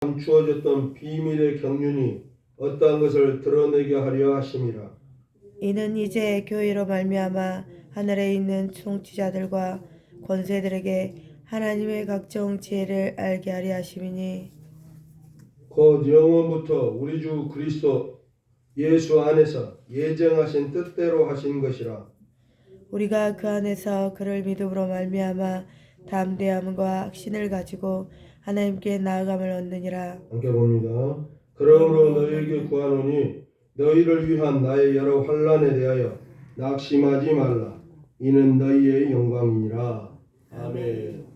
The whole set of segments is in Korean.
감추어졌던 비밀의 경륜이 어떠한 것을 드러내게 하려 하심이라. 이는 이제 교회로 말미암아 하늘에 있는 통치자들과 권세들에게 하나님의 각종 지혜를 알게 하려 하심이니 곧 영원부터 우리 주 그리스도 예수 안에서 예정하신 뜻대로 하신 것이라. 우리가 그 안에서 그를 믿음으로 말미암아 담대함과 확신을 가지고 하나님께 나아감을 얻느니라. 함께 봅니다. 그러므로 너희에게 구하노니 너희를 위한 나의 여러 환난에 대하여 낙심하지 말라. 이는 너희의 영광이니라. 아멘.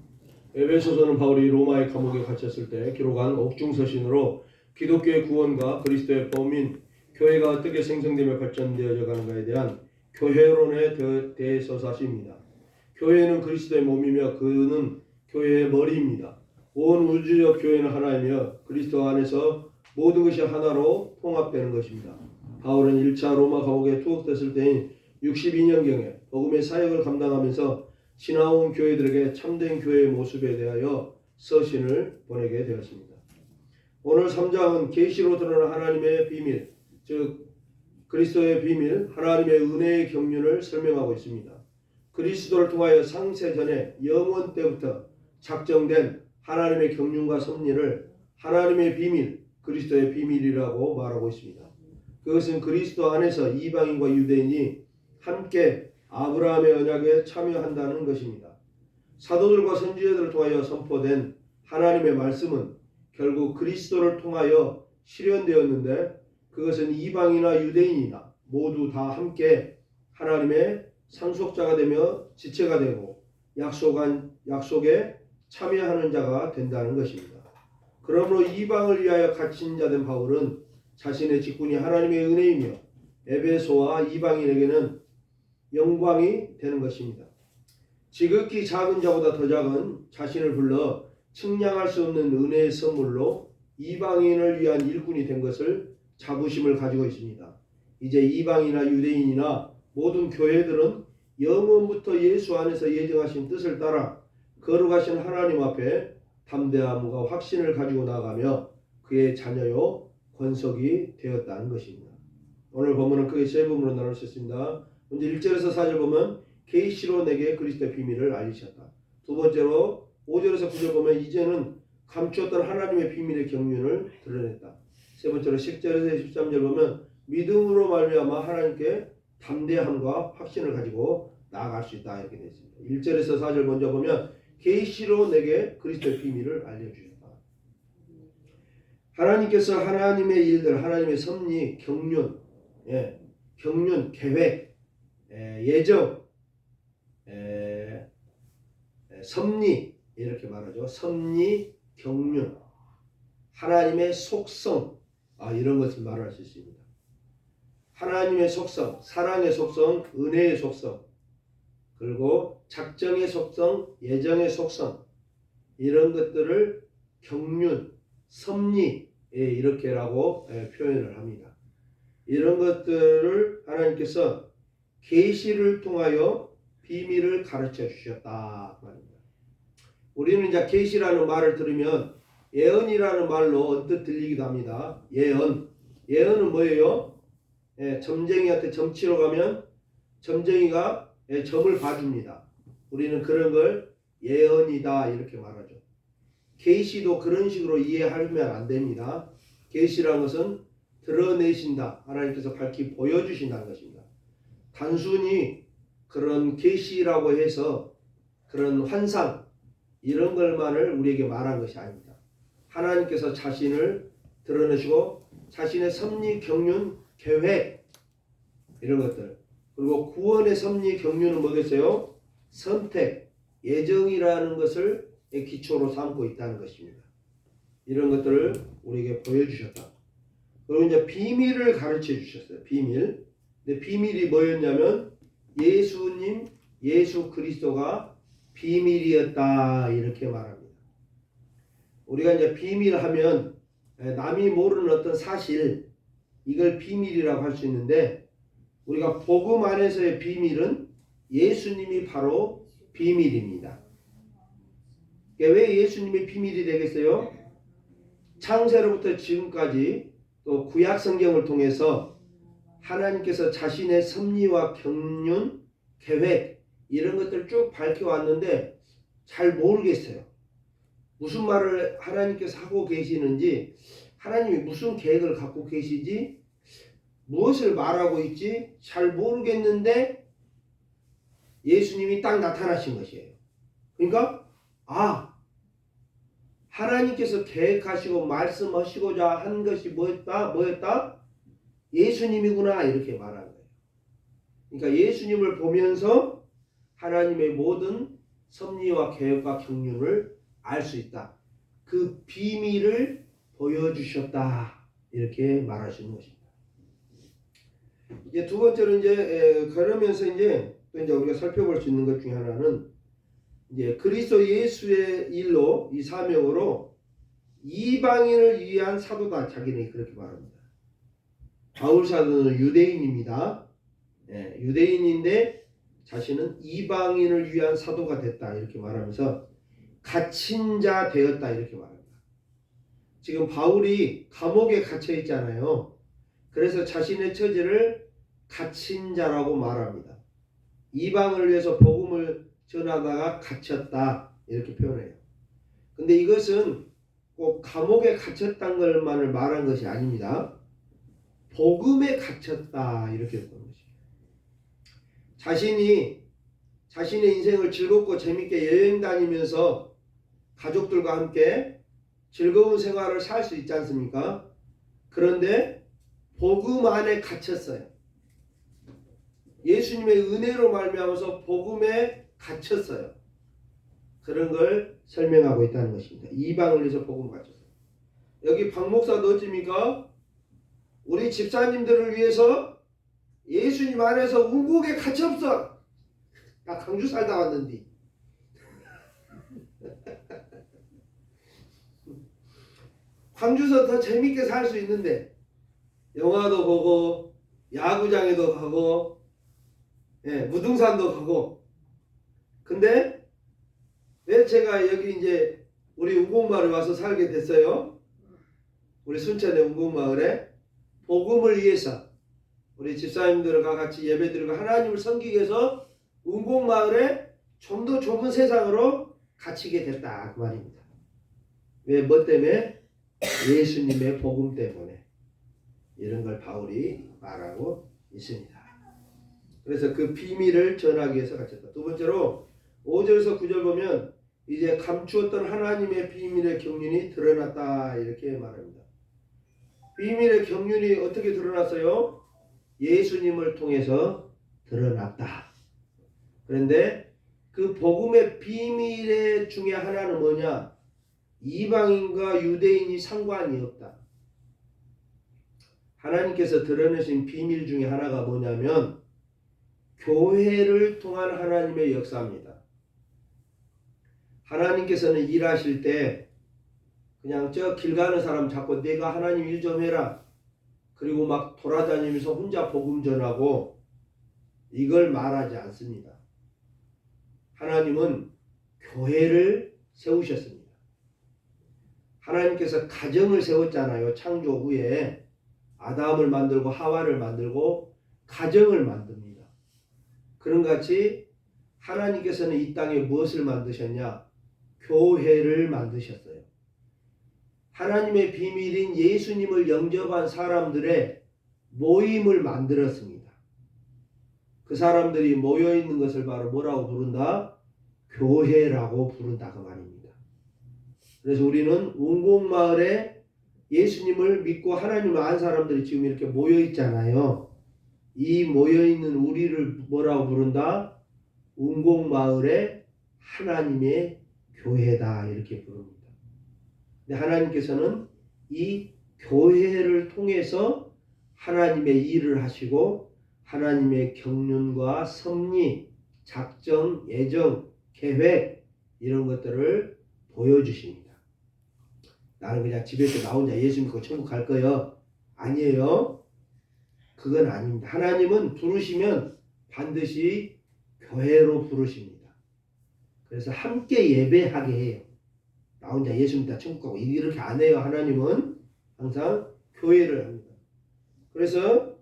에베소서는 바울이 로마의 감옥에 갇혔을 때 기록한 옥중서신으로 기독교의 구원과 그리스도의 범인, 교회가 어떻게 생성되며 발전되어져 가는가에 대한 교회론에 대해서 사십니다. 교회는 그리스도의 몸이며 그는 교회의 머리입니다. 온 우주적 교회는 하나이며 그리스도 안에서 모든 것이 하나로 통합되는 것입니다. 바울은 1차 로마 감옥에 투옥됐을 때인 62년경에 복음의 사역을 감당하면서 지나온 교회들에게 참된 교회의 모습에 대하여 서신을 보내게 되었습니다. 오늘 3장은 계시로 드러난 하나님의 비밀, 즉 그리스도의 비밀, 하나님의 은혜의 경륜을 설명하고 있습니다. 그리스도를 통하여 상세전에 영원 때부터 작정된 하나님의 경륜과 섭리를 하나님의 비밀, 그리스도의 비밀이라고 말하고 있습니다. 그것은 그리스도 안에서 이방인과 유대인이 함께 아브라함의 언약에 참여한다는 것입니다. 사도들과 선지자들을 통하여 선포된 하나님의 말씀은 결국 그리스도를 통하여 실현되었는데 그것은 이방이나 유대인이나 모두 다 함께 하나님의 상속자가 되며 지체가 되고 약속에 참여하는 자가 된다는 것입니다. 그러므로 이방을 위하여 갇힌 자 된 바울은 자신의 직분이 하나님의 은혜이며 에베소와 이방인에게는 영광이 되는 것입니다. 지극히 작은 자보다 더 작은 자신을 불러 측량할 수 없는 은혜의 선물로 이방인을 위한 일꾼이 된 것을 자부심을 가지고 있습니다. 이제 이방이나 유대인이나 모든 교회들은 영원부터 예수 안에서 예정하신 뜻을 따라 거룩하신 하나님 앞에 담대함과 확신을 가지고 나아가며 그의 자녀요 권속이 되었다는 것입니다. 오늘 본문은 크게 세 부분으로 나눌 수 있습니다. 먼저 1절에서 4절 보면 계시로 내게 그리스도의 비밀을 알리셨다. 두 번째로 5절에서 9절 보면 이제는 감추었던 하나님의 비밀의 경륜을 드러냈다. 세 번째로 10절에서 13절 보면 믿음으로 말미암아 하나님께 담대함과 확신을 가지고 나아갈 수 있다 이렇게 되어 있습니다. 1절에서 4절 먼저 보면 계시로 내게 그리스도의 비밀을 알려주셨다. 하나님께서 하나님의 일들, 하나님의 섭리, 경륜, 경륜, 계획, 예정, 섭리 이렇게 말하죠. 섭리, 경륜, 하나님의 속성 이런 것을 말할 수 있습니다. 하나님의 속성, 사랑의 속성, 은혜의 속성, 그리고 작정의 속성, 예정의 속성 이런 것들을 경륜, 섭리 이렇게라고 표현을 합니다. 이런 것들을 하나님께서 계시를 통하여 비밀을 가르쳐 주셨다 말입니다. 우리는 이제 계시라는 말을 들으면 예언이라는 말로 언뜻 들리기도 합니다. 예언은 뭐예요? 점쟁이한테 점치러 가면 점쟁이가 점을 봐줍니다. 우리는 그런 걸 예언이다 이렇게 말하죠. 계시도 그런 식으로 이해하면 안 됩니다. 계시라는 것은 드러내신다. 하나님께서 밝히 보여주신다는 것입니다. 단순히 그런 계시라고 해서 그런 환상 이런 것만을 우리에게 말한 것이 아닙니다. 하나님께서 자신을 드러내시고 자신의 섭리, 경륜, 계획 이런 것들 그리고 구원의 섭리, 경륜은 뭐겠어요? 선택, 예정이라는 것을 기초로 삼고 있다는 것입니다. 이런 것들을 우리에게 보여주셨다. 그리고 이제 비밀을 가르쳐 주셨어요. 비밀. 근데 비밀이 뭐였냐면 예수님, 예수 그리스도가 비밀이었다 이렇게 말합니다. 우리가 이제 비밀하면 남이 모르는 어떤 사실 이걸 비밀이라고 할 수 있는데 우리가 복음 안에서의 비밀은 예수님이 바로 비밀입니다. 왜 예수님의 비밀이 되겠어요? 창세로부터 지금까지 또 구약 성경을 통해서 하나님께서 자신의 섭리와 경륜, 계획 이런 것들을 쭉 밝혀왔는데 잘 모르겠어요. 무슨 말을 하나님께서 하고 계시는지, 하나님이 무슨 계획을 갖고 계시지, 무엇을 말하고 있지 잘 모르겠는데 예수님이 딱 나타나신 것이에요. 그러니까 하나님께서 계획하시고 말씀하시고자 한 것이 뭐였다? 예수님이구나 이렇게 말하는 거예요. 그러니까 예수님을 보면서 하나님의 모든 섭리와 계획과 경륜을 알 수 있다. 그 비밀을 보여주셨다 이렇게 말하시는 것입니다. 이제 두 번째로 그러면서 또 우리가 살펴볼 수 있는 것 중에 하나는 그리스도 예수의 일로 이 사명으로 이방인을 위한 사도다 자기는 그렇게 말합니다. 바울 사도는 유대인입니다. 유대인인데 자신은 이방인을 위한 사도가 됐다 이렇게 말하면서 갇힌 자 되었다 이렇게 말합니다. 지금 바울이 감옥에 갇혀 있잖아요. 그래서 자신의 처지를 갇힌 자라고 말합니다. 이방을 위해서 복음을 전하다가 갇혔다 이렇게 표현해요. 근데 이것은 꼭 감옥에 갇혔다는 것만을 말한 것이 아닙니다. 복음에 갇혔다 이렇게 보는 것이에요. 자신의 인생을 즐겁고 재밌게 여행 다니면서 가족들과 함께 즐거운 생활을 살 수 있지 않습니까? 그런데 복음 안에 갇혔어요. 예수님의 은혜로 말미암아서 복음에 갇혔어요. 그런 걸 설명하고 있다는 것입니다. 이방을 위해서 복음 갇혔어요. 여기 박 목사도 어찌입니까? 우리 집사님들을 위해서 예수님 안에서 운곡에 갇혔어. 나 강주 살다 왔는데. 광주서 더 재밌게 살 수 있는데 영화도 보고 야구장에도 가고 무등산도 가고. 근데 왜 제가 여기 우리 운곡마을에 와서 살게 됐어요? 우리 순천의 운곡마을에 복음을 위해서 우리 집사님들과 같이 예배드리고 하나님을 섬기기 위해서 운곡마을에 좀 더 좁은 세상으로 갇히게 됐다 그 말입니다. 왜? 뭐 때문에? 예수님의 복음 때문에. 이런 걸 바울이 말하고 있습니다. 그래서 그 비밀을 전하기 위해서 갇혔다. 두 번째로 5절에서 9절 보면 이제 감추었던 하나님의 비밀의 경륜이 드러났다 이렇게 말합니다. 비밀의 경륜이 어떻게 드러났어요? 예수님을 통해서 드러났다. 그런데 그 복음의 비밀의 중에 하나는 뭐냐? 이방인과 유대인이 상관이 없다. 하나님께서 드러내신 비밀 중에 하나가 뭐냐면 교회를 통한 하나님의 역사입니다. 하나님께서는 일하실 때 그냥 저 길 가는 사람 잡고 내가 하나님 일 좀 해라. 그리고 막 돌아다니면서 혼자 복음 전하고 이걸 말하지 않습니다. 하나님은 교회를 세우셨습니다. 하나님께서 가정을 세웠잖아요. 창조 후에 아담을 만들고 하와를 만들고 가정을 만듭니다. 그런 같이 하나님께서는 이 땅에 무엇을 만드셨냐? 교회를 만드셨어요. 하나님의 비밀인 예수님을 영접한 사람들의 모임을 만들었습니다. 그 사람들이 모여있는 것을 바로 뭐라고 부른다? 교회라고 부른다 그 말입니다. 그래서 우리는 운곡마을에 예수님을 믿고 하나님을 안 사람들이 지금 이렇게 모여있잖아요. 이 모여있는 우리를 뭐라고 부른다? 운곡마을의 하나님의 교회다 이렇게 부릅니다. 근데 하나님께서는 이 교회를 통해서 하나님의 일을 하시고 하나님의 경륜과 섭리, 작정, 예정, 계획 이런 것들을 보여주십니다. 나는 그냥 집에서 나 혼자 예수 믿고 천국 갈 거요. 아니에요. 그건 아닙니다. 하나님은 부르시면 반드시 교회로 부르십니다. 그래서 함께 예배하게 해요. 나 혼자 예수 믿다 천국 가고 이렇게 안 해요. 하나님은 항상 교회를 합니다. 그래서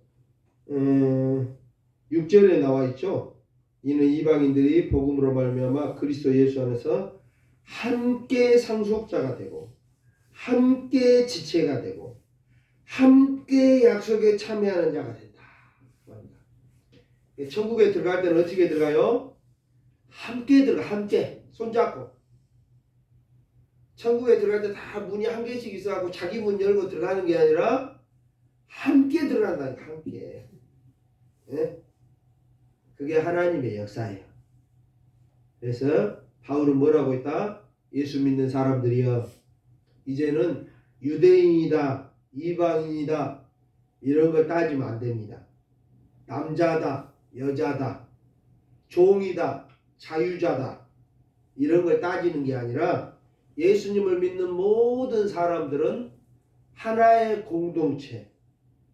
6절에 나와 있죠. 이는 이방인들이 복음으로 말미암아 그리스도 예수 안에서 함께 상속자가 되고 함께 지체가 되고 함께 약속에 참여하는 자가 된다. 천국에 들어갈 때는 어떻게 들어가요? 함께 들어가. 함께 손잡고. 천국에 들어갈 때 다 문이 한 개씩 있어갖고 자기 문 열고 들어가는 게 아니라 함께 들어간다니까. 함께. 예? 그게 하나님의 역사예요. 그래서 바울은 뭐라고 했다? 예수 믿는 사람들이여 이제는 유대인이다 이방인이다 이런 걸 따지면 안 됩니다. 남자다 여자다 종이다 자유자다 이런 걸 따지는 게 아니라 예수님을 믿는 모든 사람들은 하나의 공동체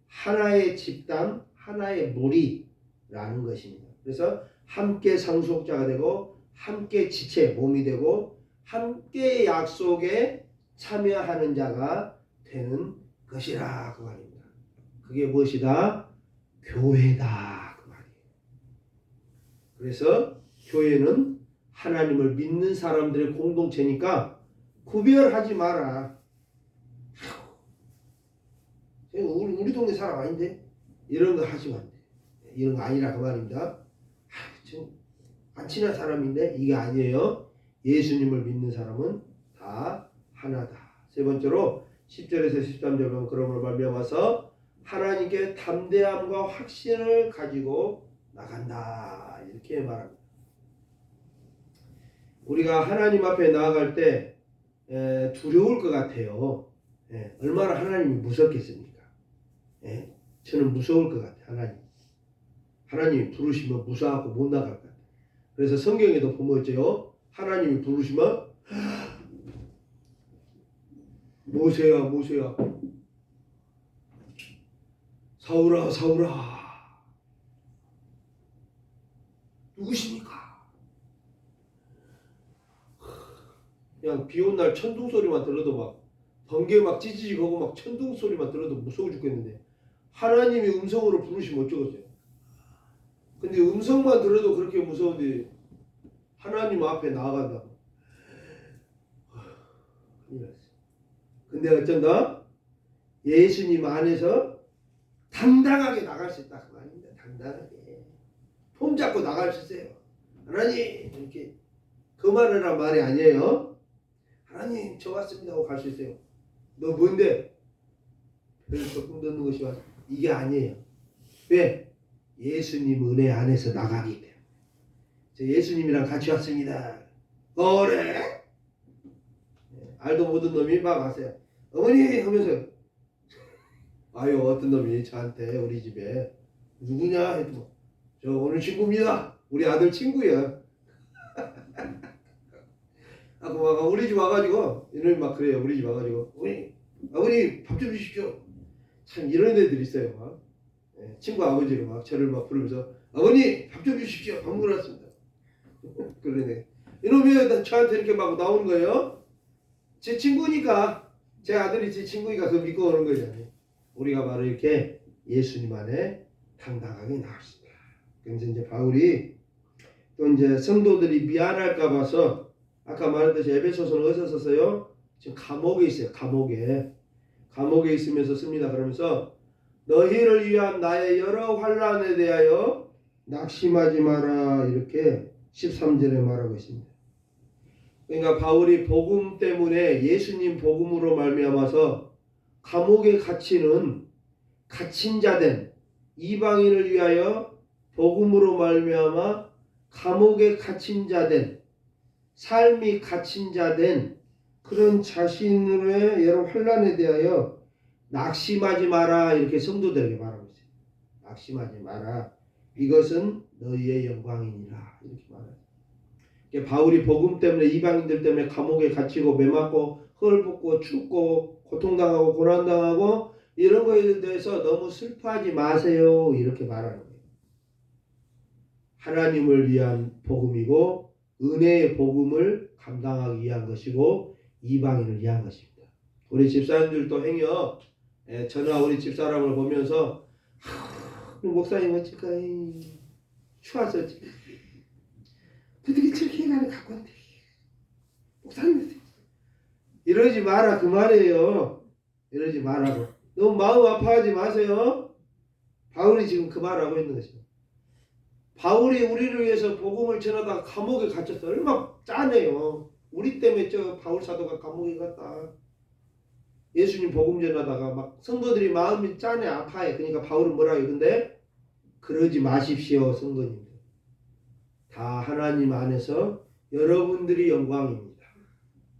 하나의 집단 하나의 무리라는 것입니다. 그래서 함께 상속자가 되고 함께 지체 몸이 되고 함께 약속에 참여하는 자가 되는 것이라 그 말입니다. 그게 무엇이다? 교회다 그 말이에요. 그래서 교회는 하나님을 믿는 사람들의 공동체니까 구별하지 마라. 우리 동네 사람 아닌데 이런 거 하시면 안 돼. 이런 거 아니라 그 말입니다. 안 친한 사람인데 이게 아니에요. 예수님을 믿는 사람은 다 하나다. 세 번째로 10절에서 13절 보면 그러므로 말미암아서 하나님께 담대함과 확신을 가지고 나간다 이렇게 말합니다. 우리가 하나님 앞에 나아갈 때 두려울 것 같아요. 얼마나 하나님이 무섭겠습니까? 저는 무서울 것 같아요. 하나님이 부르시면 무서워하고 못 나갈 것 같아요. 그래서 성경에도 보면 어째요? 하나님이 부르시면 모세야 모세야 사울아 사울아 누구십니까? 그냥 비 온 날 천둥 소리만 들어도 막 번개 막 찌지직하고 막 천둥 소리만 들어도 무서워 죽겠는데 하나님이 음성으로 부르시면 어쩌겠어요? 근데 음성만 들어도 그렇게 무서운데 하나님 앞에 나아간다고. 근데 어쩐다? 예수님 안에서 당당하게 나갈 수 있다 그 말입니다. 당당하게 폼 잡고 나갈 수 있어요. 하나님 이렇게 그만하란 말이 아니에요. 하나님 저 왔습니다 하고 갈 수 있어요. 너 뭔데? 별 조금 듣는 것이 왔어. 이게 아니에요. 왜? 예수님 은혜 안에서 나가기 때문에. 저 예수님이랑 같이 왔습니다. 그래? 알도 모든 놈이 막 왔어요. 어머니 하면서 아유 어떤 놈이 저한테 우리 집에 누구냐 했더니 저 오늘 친구입니다. 우리 아들 친구야. 막 우리 집 와가지고 이놈이 막 그래요. 우리 집 와가지고 아버님 밥 좀 주십시오. 참 이런 애들이 있어요. 막. 친구 아버지가 막 저를 막 부르면서 아버님 밥 좀 주십시오. 밥 먹으러 왔습니다. 그러네. 이놈이 저한테 이렇게 막 나오는 거예요. 제 친구니까 제 아들이 제 친구니까 그 믿고 오는 거잖아요. 우리가 바로 이렇게 예수님 안에 당당하게 나왔습니다. 그래서 이제 바울이 또 이제 성도들이 미안할까 봐서 아까 말했듯이 에베소서는 어디서 썼어요? 지금 감옥에 있어요. 감옥에 있으면서 씁니다. 그러면서 너희를 위한 나의 여러 환난에 대하여 낙심하지 마라 이렇게 13절에 말하고 있습니다. 그러니까 바울이 복음 때문에 예수님 복음으로 말미암아서 감옥에 갇히는 갇힌 자된 이방인을 위하여 복음으로 말미암아 감옥에 갇힌 자된 삶이 갇힌 자된 그런 자신의 여러 환난에 대하여 낙심하지 마라 이렇게 성도들에게 말하고 있어요. 낙심하지 마라. 이것은 너희의 영광이니라 이렇게 말해요. 바울이 복음 때문에 이방인들 때문에 감옥에 갇히고 매맞고 헐벗고 춥고 고통당하고 고난당하고 이런 거에 대해서 너무 슬퍼하지 마세요 이렇게 말하는 거예요. 하나님을 위한 복음이고 은혜의 복음을 감당하기 위한 것이고 이방인을 위한 것입니다. 우리 집사님들도 행여 저나 우리 집사람을 보면서 목사님 어찌까 추워서 어떻게 저렇게 해가지고 갖고 왔대 목사님 이러지 마라 그 말이에요. 이러지 말라고. 너무 마음 아파하지 마세요. 바울이 지금 그 말을 하고 있는 것입니다. 바울이 우리를 위해서 복음을 전하다가 감옥에 갇혔어. 얼마나 짠해요. 우리 때문에 저 바울 사도가 감옥에 갔다. 예수님 복음 전하다가 막 성도들이 마음이 짠해 아파해. 그러니까 바울은 뭐라 해요? 근데 그러지 마십시오 성도님들. 다 하나님 안에서 여러분들이 영광입니다.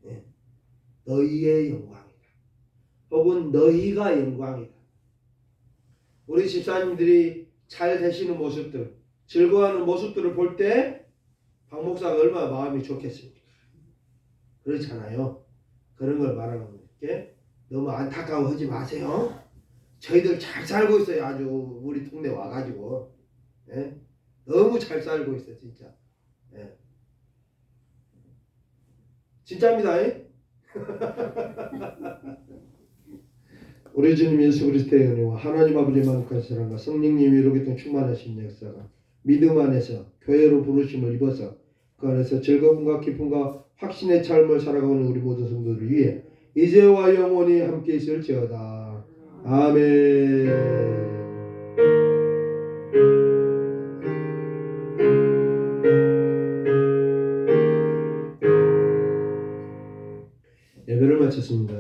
네. 너희의 영광이다. 혹은 너희가 영광이다. 우리 집사님들이 잘 되시는 모습들, 즐거워하는 모습들을 볼 때 박 목사가 얼마나 마음이 좋겠습니까? 그렇잖아요. 그런 걸 말하는 거니까 너무 안타까워하지 마세요. 저희들 잘 살고 있어요. 아주 우리 동네 와가지고 너무 잘 살고 있어요. 진짜. 진짜입니다. 우리 주님 예수 그리스도의 은혜와 하나님 아버지의 만족한 사랑과 성령님이 이루겠던 충만하신 역사가 믿음 안에서 교회로 부르심을 입어서 그 안에서 즐거움과 기쁨과 확신의 삶을 살아가는 우리 모든 성도들을 위해 이제와 영원히 함께 있을지어다. 아멘. 예배를 마쳤습니다.